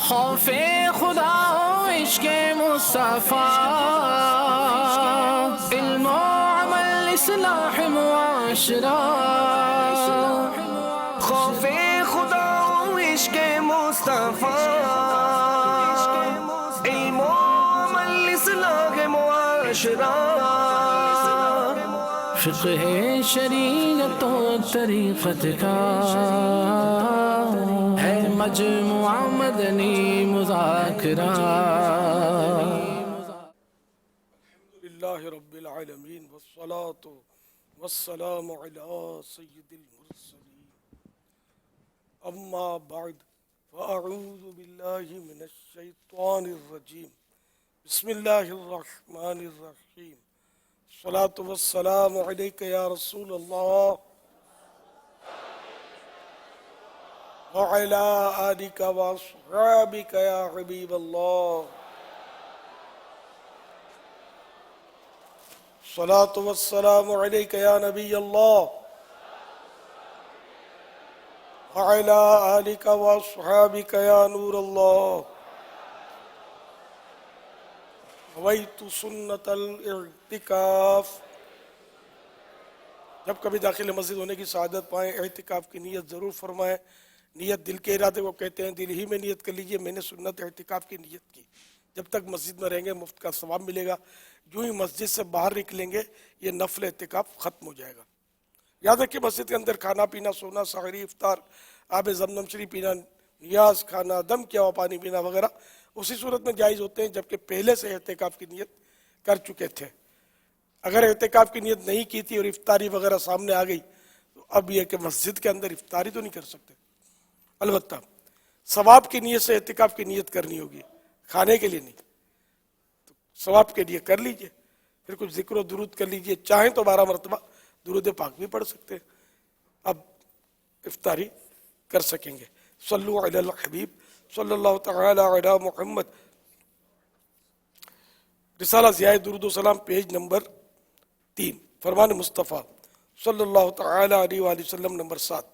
خوف خدا و عشق مصطفیٰ، علم و عمل اصلاح معاشرہ. خوف خدا و عشق مصطفیٰ، علم و عمل اصلاح معاشرہ. فقہ شریعت و طریقت کا ہے مجموعہ مدنی مذاکرہ. للہ رب العالمین والصلاة والسلام علی سید المرسلین. اما بعد فاعوذ باللہ من الشیطان الرجیم. بسم اللہ الرحمن الرحیم. الصلاة والسلام علیک یا رسول اللہ وعلی آلک واصحابک یا حبیب اللہ. الصلاة والسلام علیک یا نبی اللہ وعلی آلک واصحابک یا نور اللہ. نویت سنت الاعتکاف. جب کبھی داخل مسجد ہونے کی سعادت پائیں اعتکاف کی نیت ضرور فرمائیں. نیت دل کے ارادے کو کہتے ہیں. دل ہی میں نیت کر لیجئے میں نے سنت اعتکاف کی نیت کی. جب تک مسجد میں رہیں گے مفت کا ثواب ملے گا. جو ہی مسجد سے باہر نکلیں گے یہ نفل اعتکاف ختم ہو جائے گا. یاد رکھیں مسجد کے اندر کھانا پینا سونا سحری افطار آب زمزم شریف پینا نیاز کھانا دم کیا ہوا پانی پینا وغیرہ اسی صورت میں جائز ہوتے ہیں جبکہ پہلے سے اعتکاف کی نیت کر چکے تھے. اگر اعتکاف کی نیت نہیں کی تھی اور افطاری وغیرہ سامنے آ گئی تو اب یہ کہ مسجد کے اندر افطاری تو نہیں کر سکتے. البتہ ثواب کی نیت سے اعتکاف کی نیت کرنی ہوگی کھانے کے لیے نہیں. تو ثواب کے لیے کر لیجئے پھر کچھ ذکر و درود کر لیجئے. چاہیں تو 12 مرتبہ درود پاک بھی پڑھ سکتے ہیں. اب افطاری کر سکیں گے. صلو علی الحبیب صلی اللہ تعالی علی محمد. رسالہ ضیاء درود و سلام پیج نمبر 3 فرمان مصطفیٰ صلی اللہ تعالی علیہ وآلہ وسلم نمبر 7.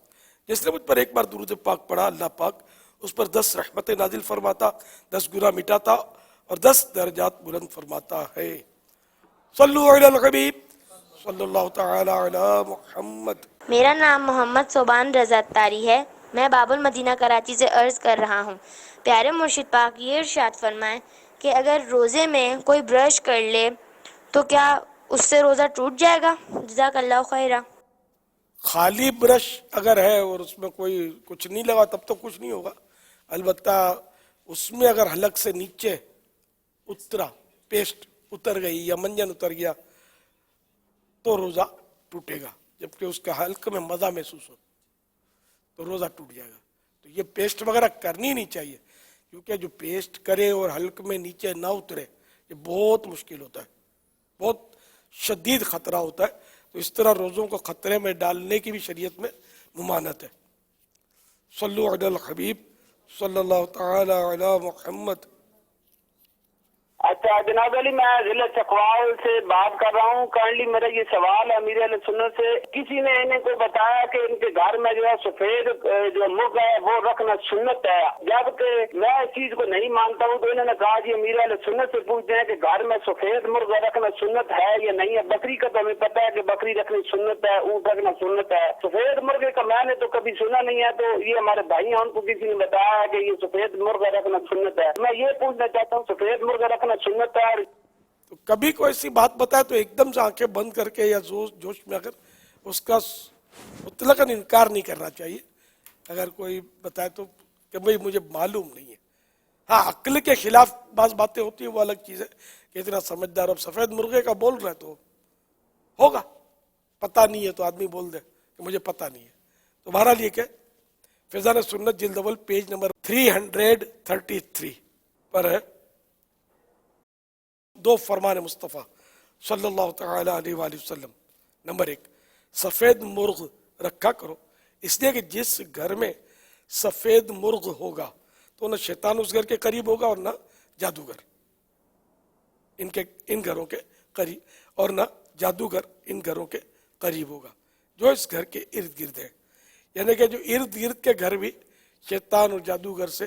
جس نے مجھ پر ایک بار درود پاک پڑھا اللہ پاک اس پر 10 رحمتیں نازل فرماتا 10 گناہ مٹاتا اور 10 درجات بلند فرماتا ہے. صلو علی الحبیب صلی اللہ تعالی علی محمد. میرا نام محمد صوبان رضا اتاری ہے. میں باب المدینہ کراچی سے عرض کر رہا ہوں. پیارے مرشد پاک یہ ارشاد فرمائیں کہ اگر روزے میں کوئی برش کر لے تو کیا اس سے روزہ ٹوٹ جائے گا؟ جزاک اللہ خیرہ. خالی برش اگر ہے اور اس میں کوئی کچھ نہیں لگا تب تو کچھ نہیں ہوگا. البتہ اس میں اگر حلق سے نیچے اترا پیسٹ اتر گئی یا منجن اتر گیا تو روزہ ٹوٹے گا. جبکہ اس کا حلق میں مزہ محسوس ہو تو روزہ ٹوٹ جائے گا. تو یہ پیسٹ وغیرہ کرنی نہیں چاہیے کیونکہ جو پیسٹ کرے اور حلق میں نیچے نہ اترے یہ بہت مشکل ہوتا ہے. بہت شدید خطرہ ہوتا ہے. تو اس طرح روزوں کو خطرے میں ڈالنے کی بھی شریعت میں ممانعت ہے. صلو علی الحبیب صلی اللہ تعالی علی محمد. اچھا جناب علی میں ضلع چکوال سے بات کر رہا ہوں. کائنڈلی میرا یہ سوال ہے امیر اہل سنت سے. کسی نے انہیں کو بتایا کہ ان کے گھر میں جو ہے سفید جو مرغ ہے وہ رکھنا سنت ہے جبکہ میں اس چیز کو نہیں مانتا ہوں. تو انہوں نے کہا جی امیر اہل سنت سے پوچھتے ہیں کہ گھر میں سفید مرغ رکھنا سنت ہے یا نہیں ہے. بکری کا تو ہمیں پتہ ہے کہ بکری رکھنی سنت ہے اونٹ رکھنا سنت ہے. سفید مرغے کا میں نے تو کبھی سنا نہیں ہے. تو یہ ہمارے بھائی ہیں ان کو کسی نے بتایا ہے کہ یہ سفید مرغ رکھنا سنت ہے. میں یہ پوچھنا چاہتا ہوں سفید مرغ رکھنا سنت ہے. تو کبھی کوئی ایسی بات بتائے تو ایک دم سے آنکھیں بند کر کے یا جوش میں اگر اس کا مطلقاً انکار نہیں کرنا چاہیے. اگر کوئی بتائے تو کہ بھئی مجھے معلوم نہیں ہے. ہاں عقل کے خلاف بعض باتیں ہوتی ہیں وہ الگ چیز ہے کہ اتنا سمجھدار اب سفید مرغے کا بول رہے تو ہوگا. پتہ نہیں ہے تو آدمی بول دے کہ مجھے پتہ نہیں ہے. تو بہرحال یہ کہ فیضان سنت جلد اول پیج نمبر 333 پر ہے 2 فرمان مصطفیٰ صلی اللہ تعالی علیہ وآلہ وسلم. نمبر 1 سفید مرغ رکھا کرو اس لیے کہ جس گھر میں سفید مرغ ہوگا تو نہ شیطان اس گھر کے قریب ہوگا اور نہ جادوگر ان گھروں کے قریب اور نہ جادوگر ان گھروں کے قریب ہوگا جو اس گھر کے ارد گرد ہے. یعنی کہ جو ارد گرد کے گھر بھی شیطان اور جادوگر سے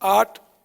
8,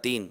3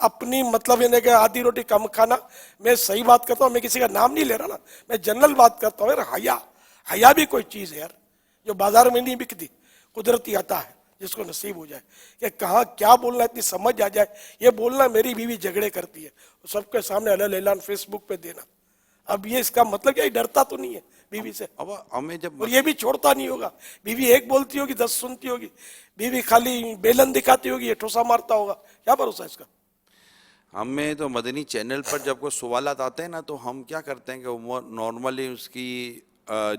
اپنی مطلب یہ نہیں کہ آدھی روٹی کم کھانا. میں صحیح بات کرتا ہوں, میں کسی کا نام نہیں لے رہا نا, میں جنرل بات کرتا ہوں. یار حیا بھی کوئی چیز ہے یار, جو بازار میں نہیں بکتی, قدرتی عطا ہے جس کو نصیب ہو جائے کہ کہاں کیا بولنا اتنی سمجھ آ جائے. یہ بولنا میری بیوی جھگڑے کرتی ہے, سب کے سامنے الگ اعلان فیس بک پہ دینا. اب یہ اس کا مطلب کیا, ڈرتا تو نہیں ہے بیوی سے, اب ہمیں جب اور یہ بھی چھوڑتا نہیں ہوگا. بیوی ایک بولتی ہوگی 10 سنتی ہوگی, بیوی خالی بیلن دکھاتی ہوگی, یہ ٹھوسا مارتا ہوگا. کیا بھروسہ اس کا؟ ہمیں تو مدنی چینل پر جب کوئی سوالات آتے ہیں نا, تو ہم کیا کرتے ہیں کہ نارملی اس کی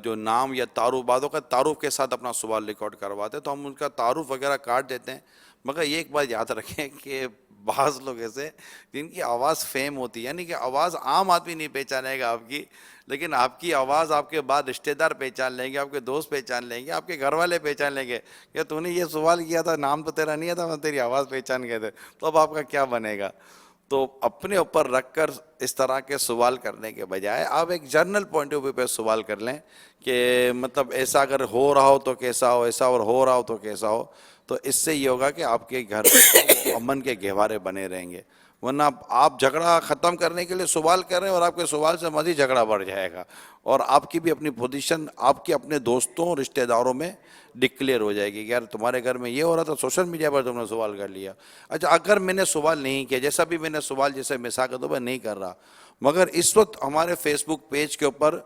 جو نام یا تعارف, بعضوں کا تعارف کے ساتھ اپنا سوال ریکارڈ کرواتے ہیں, تو ہم ان کا تعارف وغیرہ کاٹ دیتے ہیں. مگر یہ ایک بات یاد رکھیں کہ بعض لوگ ایسے جن کی آواز فیم ہوتی ہے, یعنی کہ آواز عام آدمی نہیں پہچانے گا آپ کی, لیکن آپ کی آواز آپ کے بعد رشتہ دار پہچان لیں گے, آپ کے دوست پہچان لیں گے, آپ کے گھر والے پہچان لیں گے کہ تو نے یہ سوال کیا تھا, نام تو تیرا نہیں تھا, میں تیری آواز پہچان گئے تھے. تو اب آپ کا کیا بنے گا؟ تو اپنے اوپر رکھ کر اس طرح کے سوال کرنے کے بجائے آپ ایک جنرل پوائنٹ آف ویو پہ سوال کر لیں کہ مطلب ایسا اگر ہو رہا ہو تو کیسا ہو, ایسا اور ہو رہا ہو تو کیسا ہو. تو اس سے یہ ہوگا کہ آپ کے گھر امن کے گہوارے بنے رہیں گے. ورنہ آپ جھگڑا ختم کرنے کے لیے سوال کر رہے ہیں اور آپ کے سوال سے مزید جھگڑا بڑھ جائے گا, اور آپ کی بھی اپنی پوزیشن آپ کے اپنے دوستوں رشتہ داروں میں ڈکلیئر ہو جائے گی کہ یار تمہارے گھر میں یہ ہو رہا تھا, سوشل میڈیا پر تم نے سوال کر لیا. اچھا اگر میں نے سوال نہیں کیا, جیسا بھی میں نے سوال جیسے مثال کے طور پر نہیں کر رہا, مگر اس وقت ہمارے فیس بک پیج کے اوپر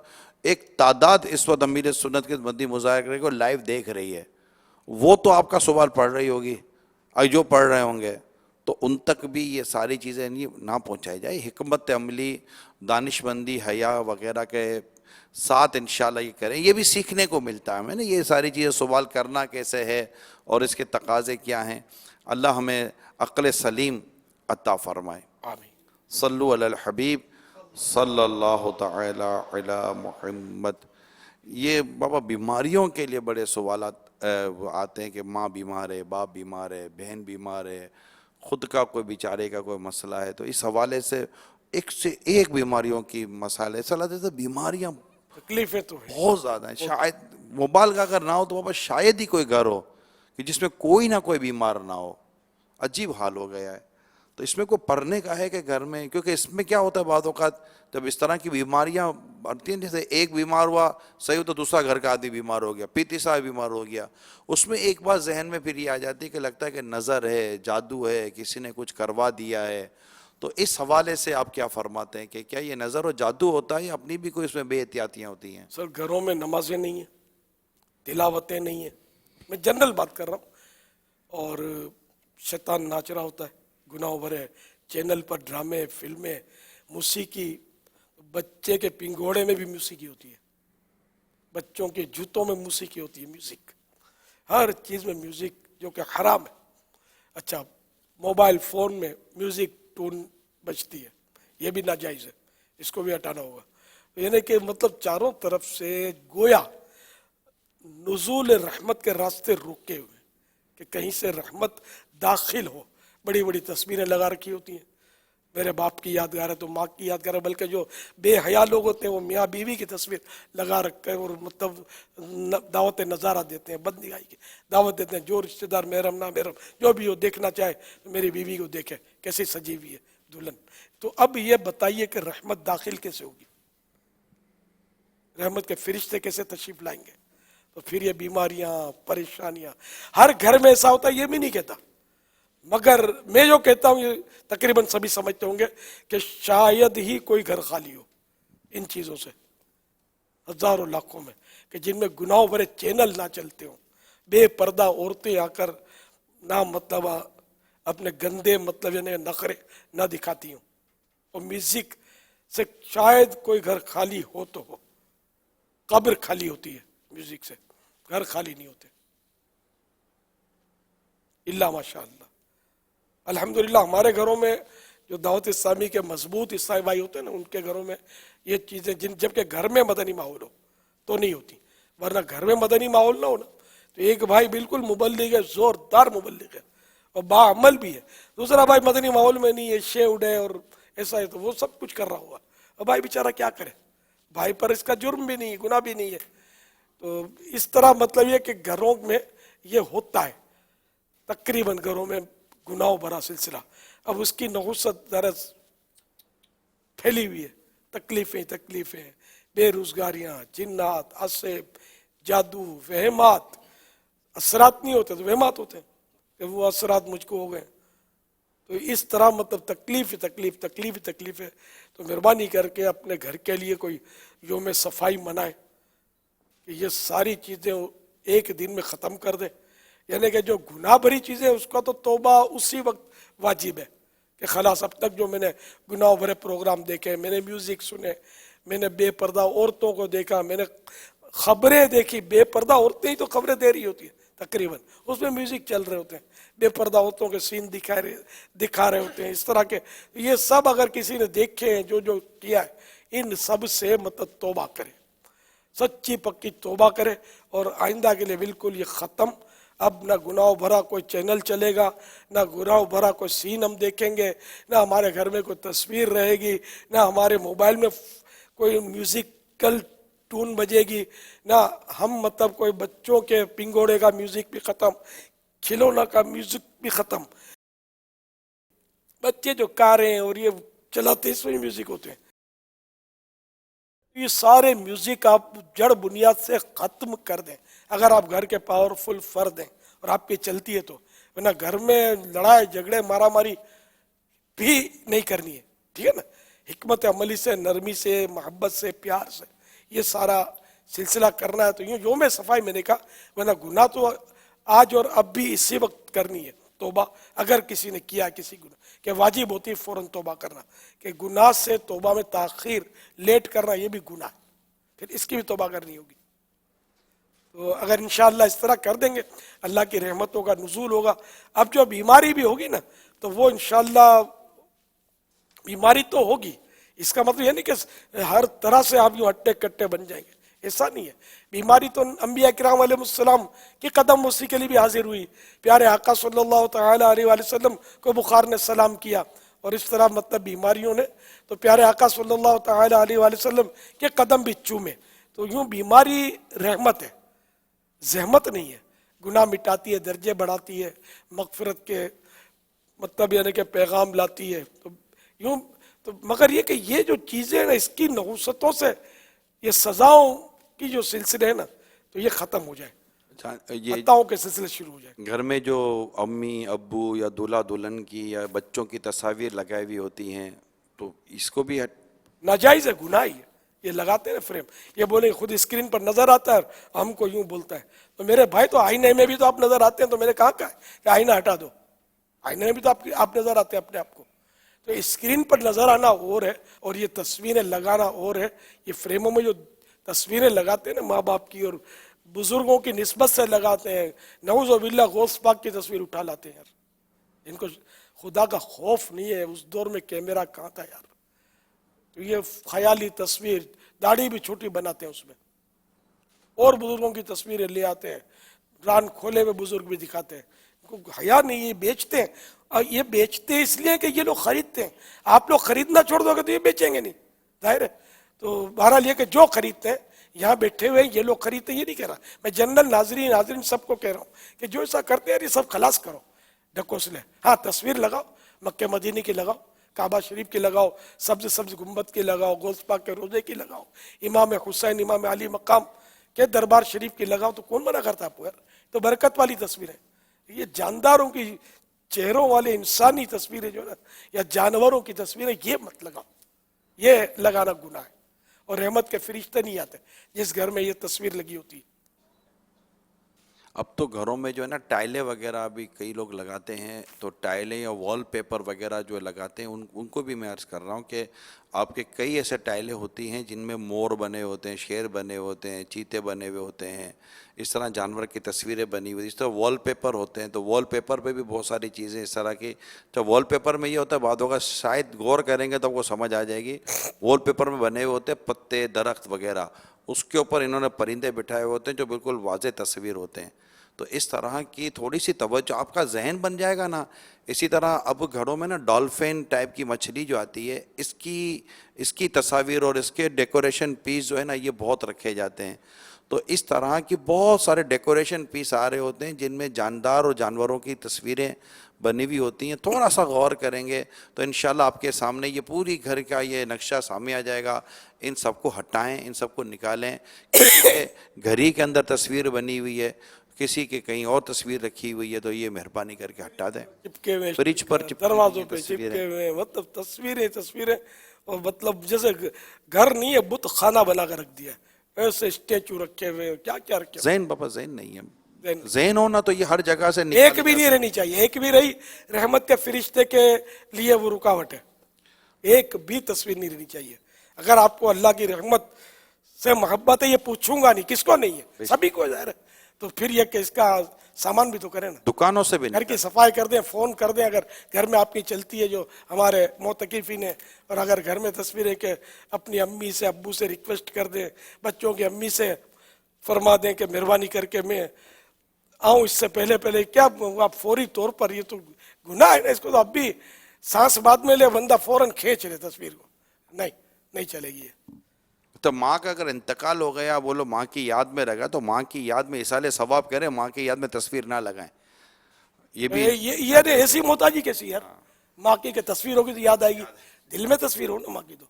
ایک تعداد اس وقت امیر سنت کے مدنی مذاکرے کو لائیو دیکھ رہی ہے, وہ تو آپ کا سوال پڑھ رہی ہوگی, جو پڑھ رہے ہوں گے, تو ان تک بھی یہ ساری چیزیں نہ پہنچائی جائے. حکمت عملی, دانش مندی, حیا وغیرہ کے ساتھ انشاءاللہ یہ کریں. یہ بھی سیکھنے کو ملتا ہے ہمیں نا, یہ ساری چیزیں سوال کرنا کیسے ہے اور اس کے تقاضے کیا ہیں. اللہ ہمیں عقل سلیم عطا فرمائے. آمین. صلو علی الحبیب صلی اللہ تعالی علی محمد. یہ بابا بیماریوں کے لیے بڑے سوالات آتے ہیں کہ ماں بیمار ہے, باپ بیمار ہے, بہن بیمار ہے, خود کا کوئی بیچارے کا کوئی مسئلہ ہے. تو اس حوالے سے ایک بیماریوں کی مسائل ایسا لگتا ہے, بیماریاں تکلیفیں تو ہیں بہت زیادہ ہیں. شاید مبالغہ اگر نہ ہو تو بابا شاید ہی کوئی گھر ہو کہ جس میں کوئی نہ کوئی بیمار نہ ہو. عجیب حال ہو گیا ہے. تو اس میں کوئی پڑھنے کا ہے کہ گھر میں, کیونکہ اس میں کیا ہوتا ہے بعض اوقات جب اس طرح کی بیماریاں بڑھتی ہیں, جیسے ایک بیمار ہوا صحیح ہو تو دوسرا گھر کا آدمی بیمار ہو گیا, پھر تیسرا بیمار ہو گیا. اس میں ایک بات ذہن میں پھر یہ آ جاتی ہے کہ لگتا ہے کہ نظر ہے, جادو ہے, کسی نے کچھ کروا دیا ہے. تو اس حوالے سے آپ کیا فرماتے ہیں کہ کیا یہ نظر و جادو ہوتا ہے یا اپنی بھی کوئی اس میں بے احتیاطیاں ہوتی ہیں؟ سر گھروں میں نمازیں نہیں ہیں, تلاوتیں نہیں ہیں, میں جنرل بات کر رہا ہوں, اور شیطان ناچ رہا ہوتا ہے, گناہ بھرے چینل پر ڈرامے, فلمیں, موسیقی. بچے کے پنگوڑے میں بھی موسیقی ہوتی ہے, بچوں کے جوتوں میں موسیقی ہوتی ہے, میوزک, ہر چیز میں میوزک جو کہ حرام ہے. اچھا موبائل فون میں میوزک ٹون بجتی ہے, یہ بھی ناجائز ہے, اس کو بھی ہٹانا ہوگا. یعنی کہ مطلب چاروں طرف سے گویا نزول رحمت کے راستے روکے ہوئے کہ کہیں سے رحمت داخل ہو. بڑی بڑی تصویریں لگا رکھی ہوتی ہیں, میرے باپ کی یادگار ہے تو ماں کی یادگار ہے, بلکہ جو بے حیا لوگ ہوتے ہیں وہ میاں بیوی کی تصویر لگا رکھے ہیں اور مطلب دعوت نظارہ دیتے ہیں, بد نگاہی کی دعوت دیتے ہیں. جو رشتہ دار محرم نہ محرم جو بھی ہو دیکھنا چاہے تو میری بیوی کو دیکھے کیسی سجی ہوئی ہے دلہن. تو اب یہ بتائیے کہ رحمت داخل کیسے ہوگی, رحمت کے فرشتے کیسے تشریف لائیں گے؟ تو پھر یہ بیماریاں, پریشانیاں ہر گھر میں ایسا ہوتا ہے, یہ بھی نہیں کہتا, مگر میں جو کہتا ہوں یہ تقریباً سبھی سمجھتے ہوں گے کہ شاید ہی کوئی گھر خالی ہو ان چیزوں سے, ہزاروں لاکھوں میں, کہ جن میں گناہوں بھرے چینل نہ چلتے ہوں, بے پردہ عورتیں آ کر نہ مطلب اپنے گندے مطلب یعنی نخرے نہ دکھاتی ہوں, اور میوزک سے شاید کوئی گھر خالی ہو تو ہو. قبر خالی ہوتی ہے میوزک سے, گھر خالی نہیں ہوتے الا ماشاء اللہ. الحمدللہ ہمارے گھروں میں جو دعوت اسلامی کے مضبوط عیسائی بھائی ہوتے ہیں نا, ان کے گھروں میں یہ چیزیں جب کہ گھر میں مدنی ماحول ہو تو نہیں ہوتی. ورنہ گھر میں مدنی ماحول نہ ہو نا تو ایک بھائی بالکل مبلغ ہے, زوردار مبلغ ہے اور باعمل بھی ہے, دوسرا بھائی مدنی ماحول میں نہیں ہے, شیوڈ ہے اور ایسا ہے, تو وہ سب کچھ کر رہا ہوگا. اور بھائی بیچارہ کیا کرے, بھائی پر اس کا جرم بھی نہیں ہے, گناہ بھی نہیں ہے. تو اس طرح مطلب یہ کہ گھروں میں یہ ہوتا ہے, تقریباً گھروں میں گناہوں بھرا سلسلہ. اب اس کی نحوست ذرا پھیلی ہوئی ہے، تکلیفیں، بے روزگاریاں، جنات، عصب، جادو، وہمات. اثرات نہیں ہوتے تو وہمات ہوتے ہیں کہ وہ اثرات مجھ کو ہو گئے. تو اس طرح مطلب تکلیف ہے. تو مہربانی کر کے اپنے گھر کے لیے کوئی یوم صفائی منائے کہ یہ ساری چیزیں ایک دن میں ختم کر دے. یعنی کہ جو گناہ بھری چیزیں اس کا تو توبہ اسی وقت واجب ہے کہ خلاص اب تک جو میں نے گناہ بھرے پروگرام دیکھے، میں نے میوزک سنے، میں نے بے پردہ عورتوں کو دیکھا، میں نے خبریں دیکھی. بے پردہ عورتیں ہی تو خبریں دے رہی ہوتی ہیں تقریباً، اس میں میوزک چل رہے ہوتے ہیں، بے پردہ عورتوں کے سین دکھا رہے ہوتے ہیں اس طرح کے. یہ سب اگر کسی نے دیکھے ہیں جو کیا ہے، ان سب سے مطلب توبہ کرے، سچی پکی توبہ کرے اور آئندہ کے لیے بالکل یہ ختم. اب نہ گناہ بھرا کوئی چینل چلے گا، نہ گناہ بھرا کوئی سین ہم دیکھیں گے، نہ ہمارے گھر میں کوئی تصویر رہے گی، نہ ہمارے موبائل میں کوئی میوزیکل ٹون بجے گی، نہ ہم مطلب کوئی بچوں کے پنگوڑے کا میوزک بھی ختم، کھلونا کا میوزک بھی ختم. بچے جو کاریں اور یہ چلاتے اس میں میوزک ہوتے ہیں، یہ سارے میوزک آپ جڑ بنیاد سے ختم کر دیں اگر آپ گھر کے پاورفل فرد ہیں اور آپ کی چلتی ہے تو. ورنہ گھر میں لڑائی جھگڑے مارا ماری بھی نہیں کرنی ہے، ٹھیک ہے نا. حکمت عملی سے، نرمی سے، محبت سے، پیار سے یہ سارا سلسلہ کرنا ہے. تو یوں یوم صفائی میں نے کہا، ورنہ گناہ تو آج اور اب بھی اسی وقت کرنی ہے توبہ. اگر کسی نے کیا کسی گناہ کہ واجب ہوتی ہے فوراً توبہ کرنا، کہ گناہ سے توبہ میں تاخیر لیٹ کرنا یہ بھی گناہ ہے، پھر اس کی بھی توبہ کرنی ہوگی. تو اگر انشاءاللہ اس طرح کر دیں گے اللہ کی رحمتوں کا نزول ہوگا. اب جو بیماری بھی ہوگی نا تو وہ انشاءاللہ بیماری تو ہوگی، اس کا مطلب یہ نہیں کہ ہر طرح سے آپ یوں ہٹے کٹے بن جائیں گے، ایسا نہیں ہے. بیماری تو انبیاء کرام علیہ السلام کی قدم وسیع کے لیے بھی حاضر ہوئی. پیارے آقا صلی اللہ تعالی علیہ وآلہ وسلم کو بخار نے سلام کیا، اور اس طرح مطلب بیماریوں نے تو پیارے آقا صلی اللہ تعالی علیہ وآلہ وسلم کے قدم بھی چومے. تو یوں بیماری رحمت ہے، زحمت نہیں ہے. گناہ مٹاتی ہے، درجے بڑھاتی ہے، مغفرت کے مطلب یعنی کہ پیغام لاتی ہے. تو یوں تو مگر یہ کہ یہ جو چیزیں ہیں نا اس کی نحوستوں سے یہ سزاؤں کی جو سلسلے ہے نا تو یہ ختم ہو جائے، یہ عطاؤں کے سلسلے شروع ہو جائے. گھر میں جو امی ابو یا دولہا دلہن کی یا بچوں کی تصاویر لگائی ہوئی ہوتی ہیں تو اس کو بھی ناجائز ہے، گناہ ہی ہے. یہ لگاتے ہیں فریم، یہ بولے خود اسکرین پر نظر آتا ہے ہم کو یوں بولتا ہے. تو میرے بھائی تو آئینے میں بھی تو آپ نظر آتے ہیں، تو میرے کہاں کا ہے کہ آئینہ ہٹا دو، آئینے میں بھی تو آپ نظر آتے ہیں اپنے آپ کو. تو اسکرین پر نظر آنا اور ہے اور یہ تصویریں لگانا اور ہے. یہ فریموں میں جو تصویریں لگاتے ہیں نا ماں باپ کی اور بزرگوں کی نسبت سے لگاتے ہیں، نعوذ باللہ غوث پاک کی تصویر اٹھا لاتے ہیں. یار ان کو خدا کا خوف نہیں ہے. اس دور میں کیمرہ کہاں تھا یار. تو یہ خیالی تصویر، داڑھی بھی چھوٹی بناتے ہیں اس میں، اور بزرگوں کی تصویریں لے آتے ہیں، ران کھولے ہوئے بزرگ بھی دکھاتے ہیں. ان کو حیا نہیں، یہ بیچتے ہیں. اور یہ بیچتے اس لیے کہ یہ لوگ خریدتے ہیں. آپ لوگ خریدنا چھوڑ دو گے تو یہ بیچیں گے نہیں، ظاہر ہے. تو بہرحال یہ کہ جو خریدتے ہیں یہاں بیٹھے ہوئے یہ لوگ خریدتے ہیں، یہ نہیں کہہ رہا میں. جنرل ناظرین سب کو کہہ رہا ہوں کہ جو ایسا کرتے ہیں یہ سب خلاص کرو ڈھکوسلے. ہاں تصویر لگاؤ، مکہ مدینے کی لگاؤ، کعبہ شریف کی لگاؤ، سبز گنبد کی لگاؤ، غوث پاک کے روضے کی لگاؤ، امام حسین امام علی مقام کے دربار شریف کی لگاؤ. تو کون منع کرتا آپ کو یار؟ تو برکت والی تصویریں. یہ جانداروں کی چہروں والے انسانی تصویریں جو نا یا جانوروں کی تصویریں یہ مت لگاؤ. یہ لگانا گناہ ہے. اور رحمت کے فرشتے نہیں آتے جس گھر میں یہ تصویر لگی ہوتی ہے. اب تو گھروں میں جو ہے نا ٹائلیں وغیرہ بھی کئی لوگ لگاتے ہیں. تو ٹائلیں یا وال پیپر وغیرہ جو لگاتے ہیں ان کو بھی میں عرض کر رہا ہوں کہ آپ کے کئی ایسے ٹائلیں ہوتی ہیں جن میں مور بنے ہوتے ہیں، شیر بنے ہوتے ہیں، چیتے بنے ہوئے ہوتے ہیں، اس طرح جانور کی تصویریں بنی ہوئی. اس طرح وال پیپر ہوتے ہیں. تو وال پیپر پہ بھی بہت ساری چیزیں اس طرح کی. تو وال پیپر میں یہ ہوتا ہے بعد ہوگا شاید غور کریں گے تو آپ کو سمجھ آ جائے گی. وال پیپر میں بنے ہوئے ہوتے ہیں پتے، درخت وغیرہ، اس کے اوپر انہوں نے پرندے بٹھائے ہوتے ہیں جو بالکل واضح تصویر ہوتے ہیں. تو اس طرح کی تھوڑی سی توجہ آپ کا ذہن بن جائے گا نا. اسی طرح اب گھروں میں نا ڈالفن ٹائپ کی مچھلی جو آتی ہے اس کی تصاویر اور اس کے ڈیکوریشن پیس جو ہے نا یہ بہت رکھے جاتے ہیں. تو اس طرح کی بہت سارے ڈیکوریشن پیس آ رہے ہوتے ہیں جن میں جاندار اور جانوروں کی تصویریں بنی ہوئی ہوتی ہیں. تھوڑا سا غور کریں گے تو انشاءاللہ آپ کے سامنے یہ پوری گھر کا یہ نقشہ سامنے آ جائے گا. ان سب کو ہٹائیں, ان سب کو نکالیں. کسی کے گھڑی کے اندر تصویر بنی ہوئی ہے, کسی کے کہیں اور تصویر رکھی ہوئی ہے, تو یہ مہربانی کر کے ہٹا دیں. چپکے ہوئے فریج پر چپکی دروازوں ہوئی پہ تصویریں. چپکے ہوئے, مطلب تصویریں اور مطلب جیسے گھر نہیں ہے, بت خانہ بنا کر رکھ دیا ہے. ایسے اسٹیچو رکھے ہوئے, کیا کیا رکھے ہوئے. ذہن بابا ذہن نہیں ہے. ذہن ذہن ہونا تو یہ ہر جگہ سے ایک بھی نہیں رہنی چاہیے. ایک بھی رہی رحمت کے فرشتے کے لیے وہ رکاوٹ ہے. ایک بھی تصویر نہیں رہنی چاہیے. اگر آپ کو اللہ کی رحمت سے محبت ہے, یہ پوچھوں گا نہیں کس کو نہیں ہے, سبھی کو ظاہر ہے, تو پھر یہ کہ اس کا سامان بھی تو کریں نا, دکانوں سے بھی گھر کی صفائی کر دیں, فون کر دیں اگر گھر میں آپ کی چلتی ہے جو ہمارے معتکفین ہیں. اور اگر گھر میں تصویریں کہ اپنی امی سے ابو سے ریکویسٹ کر دیں, بچوں کی امی سے فرما دیں کہ مہربانی کر کے میں آؤں اس سے پہلے کیا آپ فوری طور پر, یہ تو گناہ ہے نا, اس کو تو اب بھی سانس بعد میں لے بندہ فوراً کھینچ لے تصویر کو. نہیں چلے گی. تو ماں کا اگر انتقال ہو گیا, بولو ماں کی یاد میں رہا, تو ماں کی یاد میں اصالِ ثواب کریں, ماں کی یاد میں تصویر نہ لگائیں. یہ بھی یہ ایسی محتاجی کیسی یار, ماں کی کہ تصویر ہوگی تو یاد آئے گی. دل میں تصویر ہو نا ماں کی. تو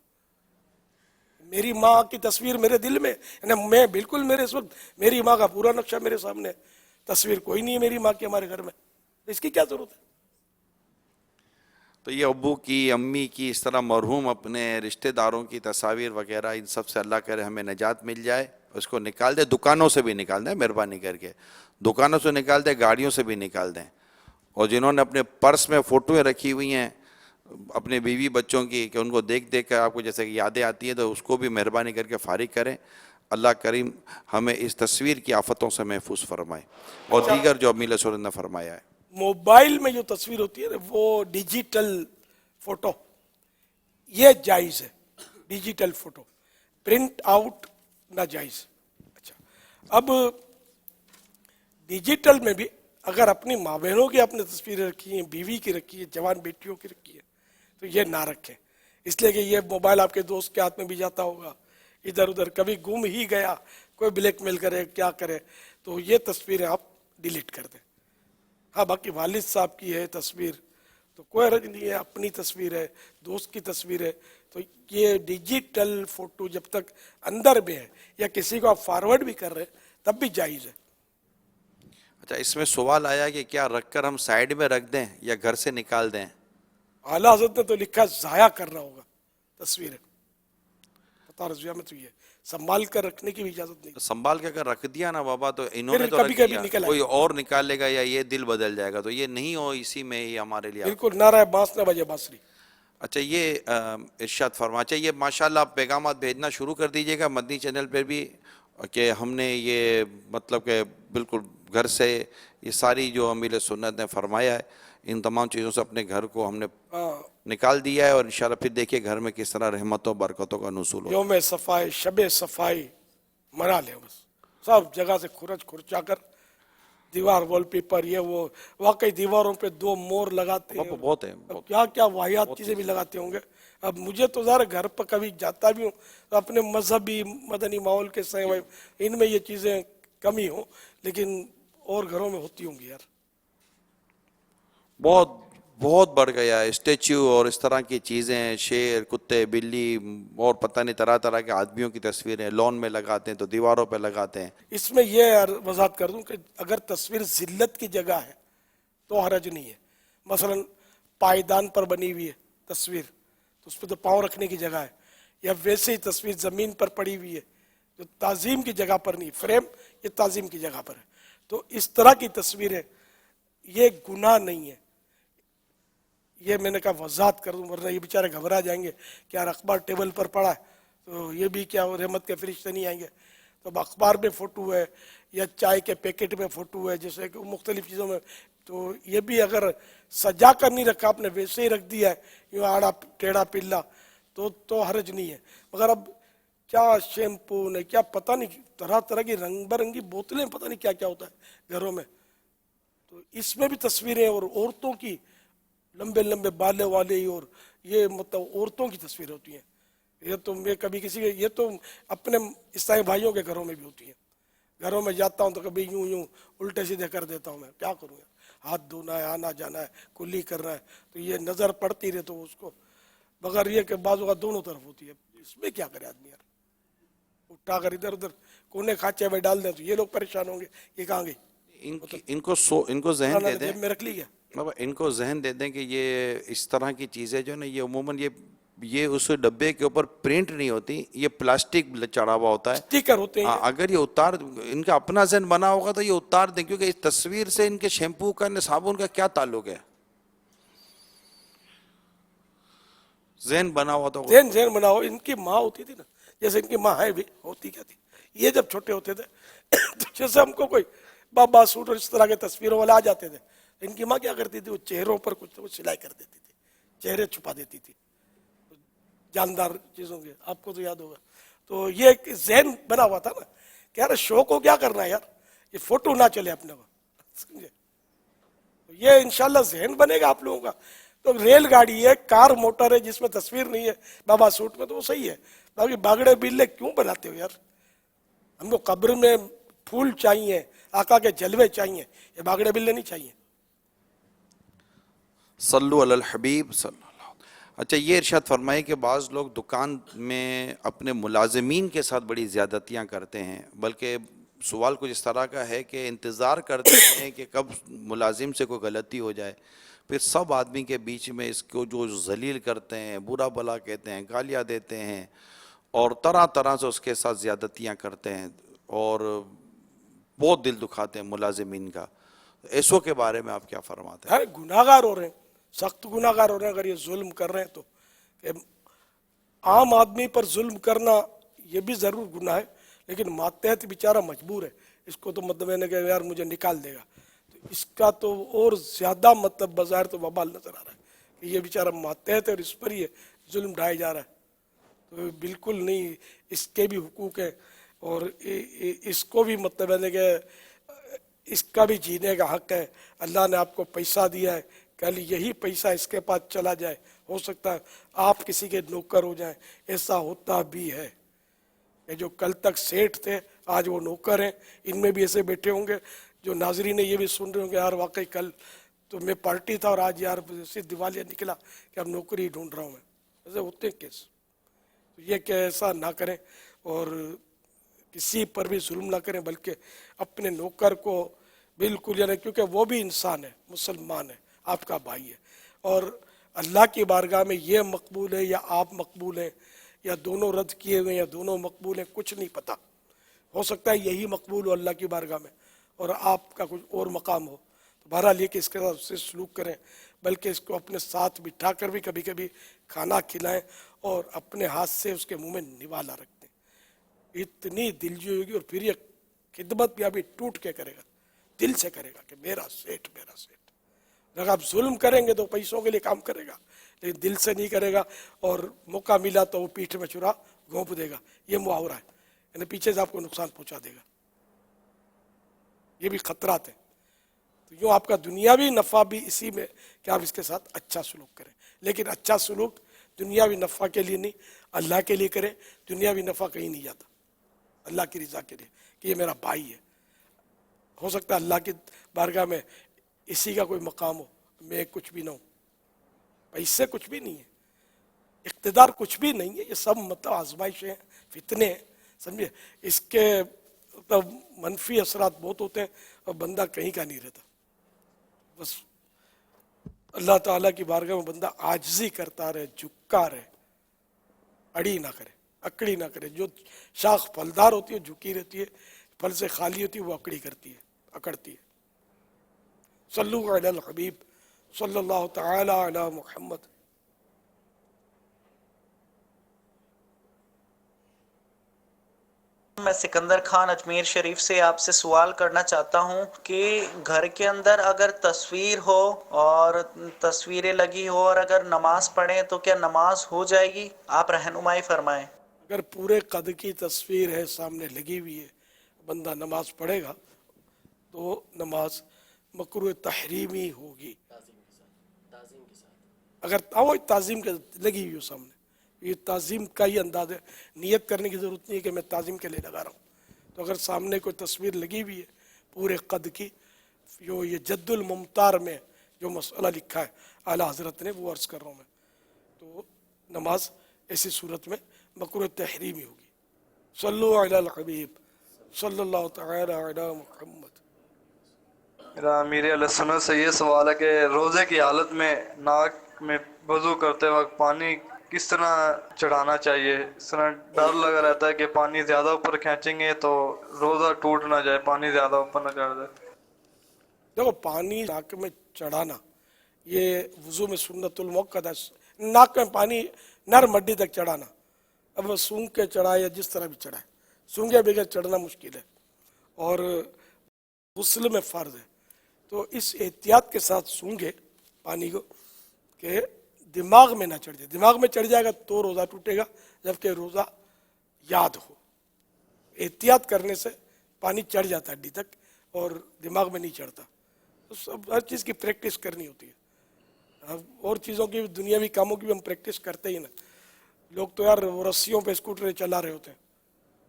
میری ماں کی تصویر میرے دل میں, میں بالکل میرے اس وقت میری ماں کا پورا نقشہ میرے سامنے. تصویر کوئی نہیں ہے میری ماں کی ہمارے گھر میں, اس کی کیا ضرورت ہے. تو یہ ابو کی امی کی اس طرح مرحوم اپنے رشتہ داروں کی تصاویر وغیرہ, ان سب سے اللہ کرے ہمیں نجات مل جائے. اس کو نکال دیں, دکانوں سے بھی نکال دیں مہربانی کر کے, دکانوں سے نکال دیں, گاڑیوں سے بھی نکال دیں. اور جنہوں نے اپنے پرس میں فوٹویں رکھی ہوئی ہیں اپنے بیوی بچوں کی, کہ ان کو دیکھ کر آپ کو جیسے کہ یادیں آتی ہیں, تو اس کو بھی مہربانی کر کے فارغ کریں. اللہ کریم ہمیں اس تصویر کی آفتوں سے محفوظ فرمائے, اور دیگر جو امیل سورت نے فرمایا ہے. موبائل میں جو تصویر ہوتی ہے نا, وہ ڈیجیٹل فوٹو یہ جائز ہے. ڈیجیٹل فوٹو پرنٹ آؤٹ ناجائز. اچھا, اب ڈیجیٹل میں بھی اگر اپنی ماں بہنوں کی اپنے تصویریں رکھی ہیں, بیوی کی رکھی ہے, جوان بیٹیوں کی رکھی ہے, تو یہ نہ رکھیں. اس لیے کہ یہ موبائل آپ کے دوست کے ہاتھ میں بھی جاتا ہوگا, ادھر ادھر کبھی گم ہی گیا, کوئی بلیک میل کرے کیا کرے, تو یہ تصویریں آپ ڈیلیٹ کر دیں. ہاں باقی والد صاحب کی ہے تصویر تو کوئی حرج نہیں ہے, اپنی تصویر ہے, دوست کی تصویر ہے, تو یہ ڈیجیٹل فوٹو جب تک اندر میں ہے یا کسی کو آپ فارورڈ بھی کر رہے تب بھی جائز ہے. اچھا, اس میں سوال آیا کہ کیا رکھ کر ہم سائیڈ میں رکھ دیں یا گھر سے نکال دیں؟ اعلیٰ حضرت نے تو لکھا ضائع کرنا ہوگا تصویریں. بتا رضویہ میں تو یہ سنبھال کر رکھنے کی بھی اجازت نہیں. سنبھال کے اگر رکھ دیا نا بابا, تو انہوں نے پھر تو کبھی رکھ کبھی دیا, نکل آئے کوئی اور نکال لے گا یا یہ دل بدل جائے گا, تو یہ نہیں ہو اسی میں ہی ہمارے لیے. بالکل نعرہ بانس نہ بجے بانسری. اچھا, یہ ارشاد فرما. اچھا, یہ ماشاءاللہ آپ پیغامات بھیجنا شروع کر دیجئے گا مدنی چینل پہ بھی, کہ ہم نے یہ مطلب کہ بالکل گھر سے یہ ساری جو امیل سنت نے فرمایا ہے, ان تمام چیزوں سے اپنے گھر کو ہم نے نکال دیا ہے, اور انشاءاللہ پھر دیکھیے گھر میں کس طرح رحمتوں برکتوں کا نزول ہو. یوم صفائی, شب صفائی منا لیں بس, سب جگہ سے کھرچا کر دیوار وال پیپر یہ وہ, واقعی دیواروں پہ 2 مور لگاتے ہیں, بہت ہے, کیا کیا واحد چیزیں بھی لگاتے ہوں گے. اب مجھے تو ذرا گھر پر کبھی جاتا بھی ہوں تو اپنے مذہبی مدنی ماحول کے سائے ان میں یہ چیزیں کمی ہوں, لیکن اور گھروں میں ہوتی ہوں گی یار. بہت بڑھ گیا ہے, اسٹیچو اور اس طرح کی چیزیں, شیر, کتے, بلی, اور پتہ نہیں طرح طرح کے آدمیوں کی تصویریں لون میں لگاتے ہیں, تو دیواروں پہ لگاتے ہیں. اس میں یہ وضاحت کر دوں کہ اگر تصویر ذلت کی جگہ ہے تو حرج نہیں ہے. مثلا پائیدان پر بنی ہوئی ہے تصویر, تو اس پہ تو پاؤں رکھنے کی جگہ ہے, یا ویسے ہی تصویر زمین پر پڑی ہوئی ہے جو تعظیم کی جگہ پر نہیں, فریم یہ تعظیم کی جگہ پر ہے, تو اس طرح کی تصویریں یہ گناہ نہیں ہے. یہ میں نے کہا وضاحت کر دوں, ورنہ یہ بیچارے گھبرا جائیں گے کہ یار اخبار ٹیبل پر پڑا ہے تو یہ بھی کیا رحمت کے فرشتے نہیں آئیں گے. تو اب اخبار میں فوٹو ہے یا چائے کے پیکٹ میں فوٹو ہے, جیسے کہ مختلف چیزوں میں, تو یہ بھی اگر سجا کر نہیں رکھا آپ نے, ویسے ہی رکھ دیا ہے یوں آڑا ٹیڑھا پلا, تو حرج نہیں ہے. مگر اب کیا شیمپو نے کیا پتہ نہیں طرح طرح کی رنگ برنگی بوتلیں, پتہ نہیں کیا کیا ہوتا ہے گھروں میں, تو اس میں بھی تصویریں, اور عورتوں کی لمبے لمبے بالے والی, اور یہ مطلب عورتوں کی تصویریں ہوتی ہیں. یہ تو میں کبھی کسی کے, یہ تو اپنے عیسائی بھائیوں کے گھروں میں بھی ہوتی ہیں. گھروں میں جاتا ہوں تو کبھی یوں الٹے سیدھے کر دیتا ہوں, میں کیا کروں. ہاتھ دھونا ہے, آنا جانا ہے, کلی کرنا ہے, تو یہ نظر پڑتی رہے تو اس کو مگر یہ کہ بعض اوقات دونوں طرف ہوتی ہے, اس میں کیا کرے آدمی یار, اٹھا کر ادھر ادھر کونے کھانچے میں ڈال دیں تو یہ لوگ پریشان ہوں گے, یہ کہاں گئی, ان کو ذہن دے دیں, جیب میں رکھ لی گیا. بابا ان کو ذہن دے دیں کہ یہ اس طرح کی چیزیں جو نا یہ عموماً یہ اس ڈبے کے اوپر پرنٹ نہیں ہوتی, یہ پلاسٹک چڑھا ہوا ہوتا ہے, اسٹیکر ہوتے ہیں. اگر یہ اتار ان کا اپنا ذہن بنا ہوگا تو یہ اتار دیں, کیونکہ اس تصویر سے ان کے شیمپو کا صابن کا کیا تعلق ہے, ذہن بنا ہوا تو ذہن بناؤ. ان کی ماں ہوتی تھی نا, جیسے ان کی ماں ہے بھی, ہوتی کیا تھی, یہ جب چھوٹے ہوتے تھے تو جیسے ہم کو کوئی بابا سوٹ اور اس طرح کے تصویروں والے آ جاتے تھے, ان کی ماں کیا کرتی تھی, وہ چہروں پر کچھ نہ کچھ سلائی کر دیتی تھی, چہرے چھپا دیتی تھی جاندار چیزوں کے, آپ کو تو یاد ہوگا. تو یہ ایک ذہن بنا ہوا تھا نا کہ یار شو کو کیا کرنا ہے یار, یہ فوٹو نہ چلے اپنے کو, سمجھے. یہ انشاءاللہ ذہن بنے گا آپ لوگوں کا. تو ریل گاڑی ہے, کار موٹر ہے جس میں تصویر نہیں ہے بابا سوٹ میں, تو وہ صحیح ہے. باقی باگڑے بلے کیوں بناتے ہو یار, ہم کو قبر میں پھول چاہیے, آقا کے جلوے چاہیے, یہ باگڑے بلے نہیں چاہیے. صلو علی الحبیب صلی اللہ. اچھا یہ ارشاد فرمائے کہ بعض لوگ دکان میں اپنے ملازمین کے ساتھ بڑی زیادتیاں کرتے ہیں, بلکہ سوال کچھ اس طرح کا ہے کہ انتظار کرتے ہیں کہ کب ملازم سے کوئی غلطی ہو جائے, پھر سب آدمی کے بیچ میں اس کو جو ذلیل کرتے ہیں, برا بلا کہتے ہیں, گالیاں دیتے ہیں, اور طرح طرح سے اس کے ساتھ زیادتیاں کرتے ہیں, اور بہت دل دکھاتے ہیں ملازمین کا. ایسوں کے بارے میں آپ کیا فرماتے ہیں؟ گناہگار ہو رہے ہیں, سخت گناہگار ہو رہے ہیں اگر یہ ظلم کر رہے ہیں تو. کہ عام آدمی پر ظلم کرنا یہ بھی ضرور گناہ ہے, لیکن ماتحت بیچارہ مجبور ہے, اس کو تو مطلب ہے کہ یار مجھے نکال دے گا, تو اس کا تو اور زیادہ مطلب بظاہر تو وبال نظر آ رہا ہے کہ یہ بیچارہ ماتحت ہے اور اس پر ہی ظلم ڈھایا جا رہا ہے. تو بالکل نہیں, اس کے بھی حقوق ہیں, اور اس کو بھی مطلب ہے کہ اس کا بھی جینے کا حق ہے. اللہ نے آپ کو پیسہ دیا ہے, کل یہی پیسہ اس کے پاس چلا جائے, ہو سکتا ہے آپ کسی کے نوکر ہو جائیں, ایسا ہوتا بھی ہے. یہ جو کل تک سیٹھ تھے آج وہ نوکر ہیں, ان میں بھی ایسے بیٹھے ہوں گے جو ناظرین یہ بھی سن رہے ہوں گے یار واقعی کل تو میں پارٹی تھا اور آج یار ایسے دیوالیہ نکلا کہ اب نوکری ڈھونڈ رہا ہوں میں. ایسے ہوتے ہیں کیس. یہ کہ ایسا نہ کریں اور کسی پر بھی ظلم نہ کریں, بلکہ اپنے نوکر کو بالکل یعنی, کیونکہ وہ بھی انسان ہے, مسلمان ہے, آپ کا بھائی ہے, اور اللہ کی بارگاہ میں یہ مقبول ہے یا آپ مقبول ہیں یا دونوں رد کیے ہوئے یا دونوں مقبول ہیں, کچھ نہیں پتا. ہو سکتا ہے یہی مقبول ہو اللہ کی بارگاہ میں اور آپ کا کچھ اور مقام ہو. تو بہرحال یہ کہ اس کے ساتھ اس سے سلوک کریں, بلکہ اس کو اپنے ساتھ بٹھا کر بھی کبھی کبھی کھانا کھلائیں اور اپنے ہاتھ سے اس کے منہ میں نوالا رکھ دیں. اتنی دلجوئی ہوگی, اور پھر یہ خدمت بھی ابھی ٹوٹ کے کرے گا, دل سے کرے گا کہ میرا سیٹ میرا سیٹ. اگر آپ ظلم کریں گے تو پیسوں کے لیے کام کرے گا, لیکن دل سے نہیں کرے گا, اور موقع ملا تو وہ پیٹھ میں چھرا گھونپ دے گا. یہ محاورہ ہے, یعنی پیچھے سے آپ کو نقصان پہنچا دے گا. یہ بھی خطرات ہیں. تو یوں آپ کا دنیاوی نفع بھی اسی میں کہ آپ اس کے ساتھ اچھا سلوک کریں, لیکن اچھا سلوک دنیاوی نفع کے لیے نہیں, اللہ کے لیے کریں. دنیاوی نفع کہیں نہیں جاتا, اللہ کی رضا کے لیے کہ یہ میرا بھائی ہے. ہو سکتا ہے اللہ کی بارگاہ میں اسی کا کوئی مقام ہو, میں کچھ بھی نہ ہوں, پیسے کچھ بھی نہیں ہے, اقتدار کچھ بھی نہیں ہے, یہ سب مطلب آزمائشیں ہیں, فتنے ہیں, سمجھے. اس کے مطلب منفی اثرات بہت ہوتے ہیں اور بندہ کہیں کا نہیں رہتا. بس اللہ تعالیٰ کی بارگاہ میں بندہ عاجزی کرتا رہے, جھکا رہے, اڑی نہ کرے, اکڑی نہ کرے. جو شاخ پھلدار ہوتی ہے جھکی رہتی ہے, پھل سے خالی ہوتی ہے وہ اکڑی کرتی ہے, اکڑتی ہے. صلو علی الحبیب صلی اللہ تعالی علی محمد. میں سکندر خان اجمیر شریف سے آپ سے سوال کرنا چاہتا ہوں کہ گھر کے اندر اگر تصویر ہو اور تصویریں لگی ہو اور اگر نماز پڑھیں تو کیا نماز ہو جائے گی؟ آپ رہنمائی فرمائیں. اگر پورے قد کی تصویر ہے سامنے لگی ہوئی ہے, بندہ نماز پڑھے گا تو نماز مکروہ تحریمی ہوگی. اگر وہ تعظیم کے لگی ہوئی ہو سامنے, یہ تعظیم کا ہی انداز ہے, نیت کرنے کی ضرورت نہیں ہے کہ میں تعظیم کے لیے لگا رہا ہوں. تو اگر سامنے کوئی تصویر لگی ہوئی ہے پورے قد کی جو یہ جد الممتار میں جو مسئلہ لکھا ہے اعلیٰ حضرت نے وہ عرض کر رہا ہوں میں. تو نماز ایسی صورت میں مکروہ تحریمی ہوگی. صلو علی الحبیب صلی اللہ تعالی علی محمد. میرا امیر علیہ سنت سے یہ سوال ہے کہ روزے کی حالت میں ناک میں وضو کرتے وقت پانی کس طرح چڑھانا چاہیے؟ اس طرح ڈر لگا رہتا ہے کہ پانی زیادہ اوپر کھینچیں گے تو روزہ ٹوٹ نہ جائے، پانی زیادہ اوپر نہ چڑھ جائے. دیکھو پانی ناک میں چڑھانا یہ وضو میں سنت المؤکد ہے. ناک میں پانی نرم ہڈی تک چڑھانا، اب وہ سونگ کے چڑھائے یا جس طرح بھی چڑھائے، سونگے بغیر چڑھنا مشکل ہے اور غسل میں فرض ہے. تو اس احتیاط کے ساتھ سونگے پانی کو کہ دماغ میں نہ چڑھ جائے. دماغ میں چڑھ جائے گا تو روزہ ٹوٹے گا، جبکہ روزہ یاد ہو. احتیاط کرنے سے پانی چڑھ جاتا ہے ہڈی تک اور دماغ میں نہیں چڑھتا. تو سب ہر چیز کی پریکٹس کرنی ہوتی ہے. اور چیزوں کی دنیاوی کاموں کی بھی ہم پریکٹس کرتے ہی نا. لوگ تو یار رسیوں پہ اسکوٹر چلا رہے ہوتے ہیں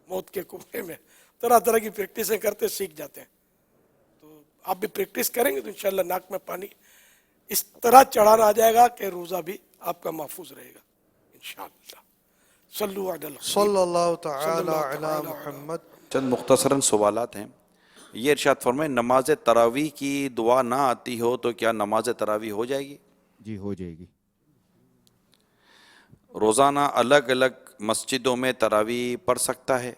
موت کے کنویں میں، طرح طرح کی پریکٹسیں کرتے سیکھ جاتے ہیں. تو آپ بھی پریکٹس کریں گے تو انشاءاللہ ناک میں پانی اس طرح چڑھانا آ جائے گا کہ روزہ بھی آپ کا محفوظ رہے گا انشاءاللہ. صلو علی الحبیب صلی اللہ تعالی علی محمد. چند مختصراً سوالات ہیں. یہ ارشاد فرمائیں نماز تراویح کی دعا نہ آتی ہو تو کیا نماز تراویح ہو جائے گی؟ جی ہو جائے گی. روزانہ الگ الگ مسجدوں میں تراویح پڑھ سکتا ہے؟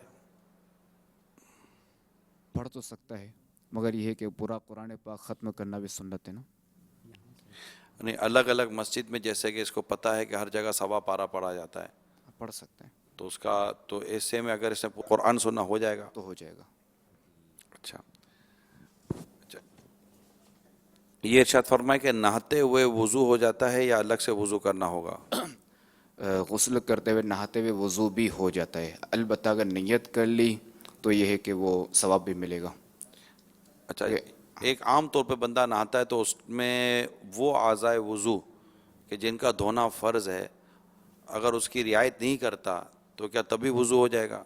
پڑھ تو سکتا ہے مگر یہ ہے کہ پورا قرآن پاک ختم کرنا بھی سنت ہے نا. یعنی الگ الگ مسجد میں جیسے کہ اس کو پتہ ہے کہ ہر جگہ سوا پارہ پڑھا جاتا ہے پڑھ سکتے ہیں تو اس کا تو ایسے میں اگر اس نے قرآن سننا ہو جائے گا؟ تو ہو جائے گا. اچھا یہ ارشاد فرمائے کہ نہاتے ہوئے وضو ہو جاتا ہے یا الگ سے وضو کرنا ہوگا؟ غسل کرتے ہوئے نہاتے ہوئے وضو بھی ہو جاتا ہے، البتہ اگر نیت کر لی تو یہ ہے کہ وہ ثواب بھی ملے گا. اچھا ایک عام طور پہ بندہ نہاتا ہے تو اس میں وہ اعضائے وضو کہ جن کا دھونا فرض ہے اگر اس کی رعایت نہیں کرتا تو کیا تبھی وضو ہو جائے گا؟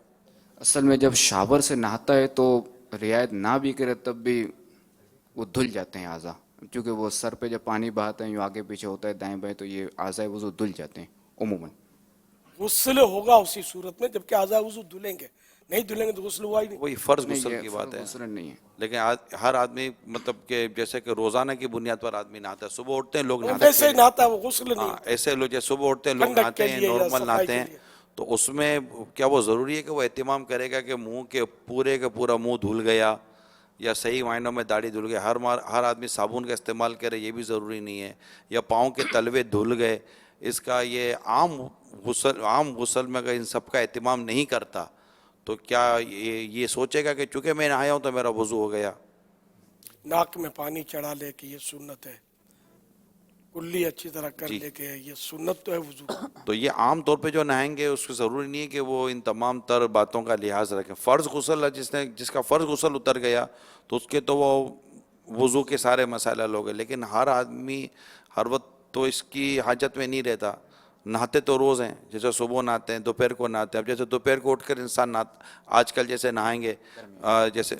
اصل میں جب شاور سے نہاتا ہے تو رعایت نہ بھی کرے تب بھی وہ دھل جاتے ہیں اعضاء، کیونکہ وہ سر پہ جب پانی بہاتے ہیں یوں آگے پیچھے ہوتا ہے دائیں بائیں تو یہ اعضاء وضو دھل جاتے ہیں عموماً. غسل ہوگا اسی صورت میں جبکہ اعضاء وضو دھلیں گے، نہیں دھلیں گے تو غسل ہوا ہی نہیں. وہی فرض نہیں، غسل یہ کی بات ہے. غسل نہیں ہے. لیکن ہر آدمی مطلب کہ جیسے کہ روزانہ کی بنیاد پر آدمی نہاتا ہے، صبح اٹھتے ہیں لوگ نہاتے ویسے ہی ہیں، نہاتا ہے وہ غسل نہیں. ہاں ایسے لوگ جیسے صبح اٹھتے ہیں لوگ ٹھنڈک نہاتے کے ہیں لیے یا نارمل صفائی نہاتے کے ہیں، لیے. تو اس میں کیا وہ ضروری ہے کہ وہ اہتمام کرے گا کہ منہ کے پورے کا پورا منہ دھل گیا یا صحیح معنوں میں داڑھی دھل گیا؟ ہر آدمی صابن کا استعمال کرے یہ بھی ضروری نہیں ہے، یا پاؤں کے تلوے دھل گئے. اس کا یہ عام غسل میں اگر ان سب کا اہتمام نہیں کرتا تو کیا یہ سوچے گا کہ چونکہ میں نہایا ہوں تو میرا وضو ہو گیا؟ ناک میں پانی چڑھا لے کہ یہ سنت ہے، کلی اچھی طرح کر لے کہ یہ سنت تو ہے وضو. تو یہ عام طور پہ جو نہائیں گے اس کو ضروری نہیں ہے کہ وہ ان تمام تر باتوں کا لحاظ رکھیں. فرض غسل ہے جس کا فرض غسل اتر گیا تو اس کے تو وہ وضو کے سارے مسائل حل ہو گئے. لیکن ہر آدمی ہر وقت تو اس کی حاجت میں نہیں رہتا. نہاتے تو روز ہیں، جیسے صبح نہاتے ہیں دوپہر کو نہاتے ہیں. اب جیسے دوپہر کو اٹھ کر انسان آج کل جیسے نہائیں گے جیسے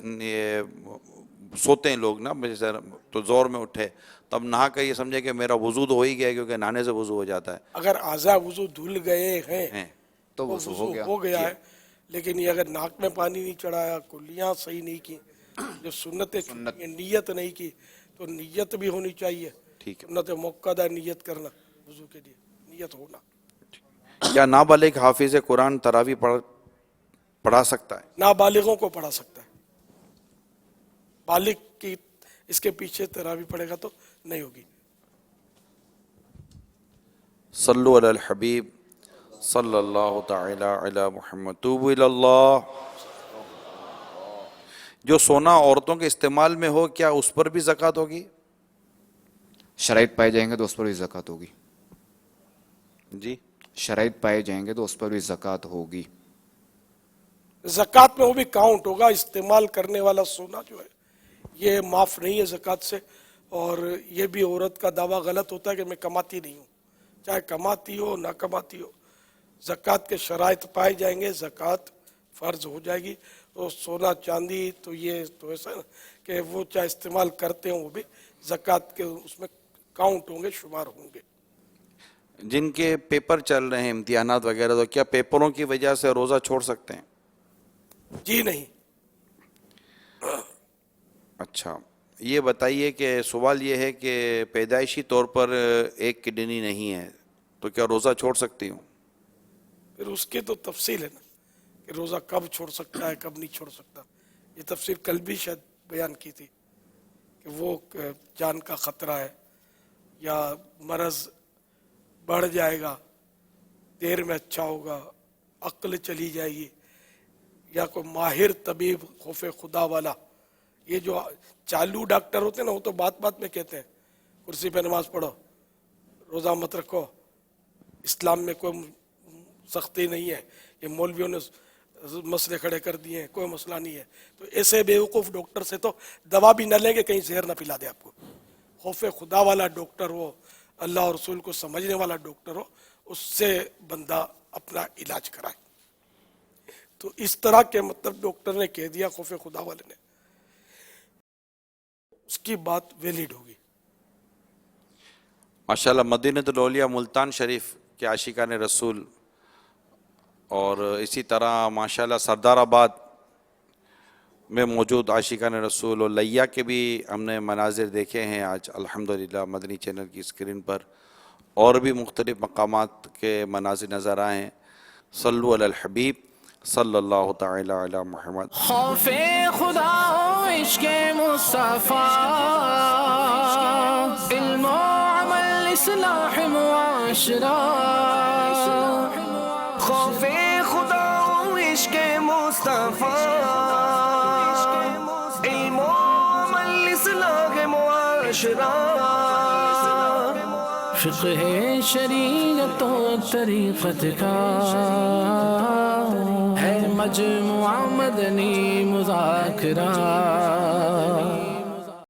سوتے ہیں لوگ نا، جیسے تو زور میں اٹھے تب نہا کر یہ سمجھے کہ میرا وضو تو ہو ہی گیا کیونکہ نہانے سے وضو ہو جاتا ہے. اگر اعضاء وضو دھل گئے ہیں تو وہ وضو وضو ہو گیا ہے. لیکن یہ اگر ناک میں پانی نہیں چڑھایا، کلیاں صحیح نہیں کی، جو سنتیں نیت نہیں کی تو نیت بھی ہونی چاہیے. ٹھیک ہے. سنت موقع نیت کرنا وضو کے لیے نیت ہونا. کیا نابالغ حافظ قرآن تراویح پڑھا سکتا ہے؟ نابالغوں کو پڑھا سکتا ہے، بالغ کی اس کے پیچھے تراویح پڑھے گا تو نہیں ہوگی. صلو علی الحبیب صلی اللہ تعالی علی محمد. توبوا الی اللہ. جو سونا عورتوں کے استعمال میں ہو کیا اس پر بھی زکوٰۃ ہوگی؟ شرائط پائے جائیں گے تو اس پر بھی زکوٰۃ ہوگی. جی شرائط پائے جائیں گے تو اس پر بھی زکوٰۃ ہوگی. زکوٰۃ میں وہ بھی کاؤنٹ ہوگا. استعمال کرنے والا سونا جو ہے یہ معاف نہیں ہے زکوٰۃ سے. اور یہ بھی عورت کا دعویٰ غلط ہوتا ہے کہ میں کماتی نہیں ہوں. چاہے کماتی ہو نہ کماتی ہو، زکوٰۃ کے شرائط پائے جائیں گے، زکوٰۃ فرض ہو جائے گی. تو سونا چاندی تو یہ تو ایسا نا کہ وہ چاہے استعمال کرتے ہوں وہ بھی زکوٰۃ کے اس میں کاؤنٹ ہوں گے، شمار ہوں گے۔ جن کے پیپر چل رہے ہیں، امتحانات وغیرہ، تو کیا پیپروں کی وجہ سے روزہ چھوڑ سکتے ہیں؟ جی نہیں۔ اچھا، یہ بتائیے کہ سوال یہ ہے کہ پیدائشی طور پر ایک کڈنی نہیں ہے تو کیا روزہ چھوڑ سکتی ہوں؟ پھر اس کی تو تفصیل ہے نا کہ روزہ کب چھوڑ سکتا ہے، کب نہیں چھوڑ سکتا۔ یہ تفصیل کل بھی شاید بیان کی تھی کہ وہ جان کا خطرہ ہے یا مرض بڑھ جائے گا، دیر میں اچھا ہوگا، عقل چلی جائے گی، یا کوئی ماہر طبیب خوف خدا والا۔ یہ جو چالو ڈاکٹر ہوتے ہیں نا وہ تو بات بات میں کہتے ہیں کرسی پہ نماز پڑھو، روزہ مت رکھو، اسلام میں کوئی سختی نہیں ہے، یہ مولویوں نے مسئلے کھڑے کر دیے ہیں، کوئی مسئلہ نہیں ہے۔ تو ایسے بیوقوف ڈاکٹر سے تو دوا بھی نہ لیں گے، کہیں زہر نہ پلا دے آپ کو۔ خوف خدا والا ڈاکٹر ہو، اللہ اور رسول کو سمجھنے والا ڈاکٹر ہو، اس سے بندہ اپنا علاج کرائے۔ تو اس طرح کے مطلب ڈاکٹر نے کہہ دیا خوف خدا والے نے، اس کی بات ویلڈ ہوگی۔ ماشاءاللہ مدینۃ الاولیاء ملتان شریف کے عاشقان رسول، اور اسی طرح ماشاءاللہ سردار آباد میں موجود عاشقان رسول اور لیا کے بھی ہم نے مناظر دیکھے ہیں آج الحمدللہ مدنی چینل کی اسکرین پر، اور بھی مختلف مقامات کے مناظر نظر آئے ہیں۔ صلو علی الحبیب صلی اللہ تعالی علی محمد۔ خوف خدا و عشق مصطفیٰ، علم و عمل اصلاح معاشرہ۔ خوف خدا و عشق مصطفیٰ، علم و عمل اصلاح معاشرہ۔ فقہ شریعت و طریقت کا ہے مجموعہ مدنی مذاکرہ۔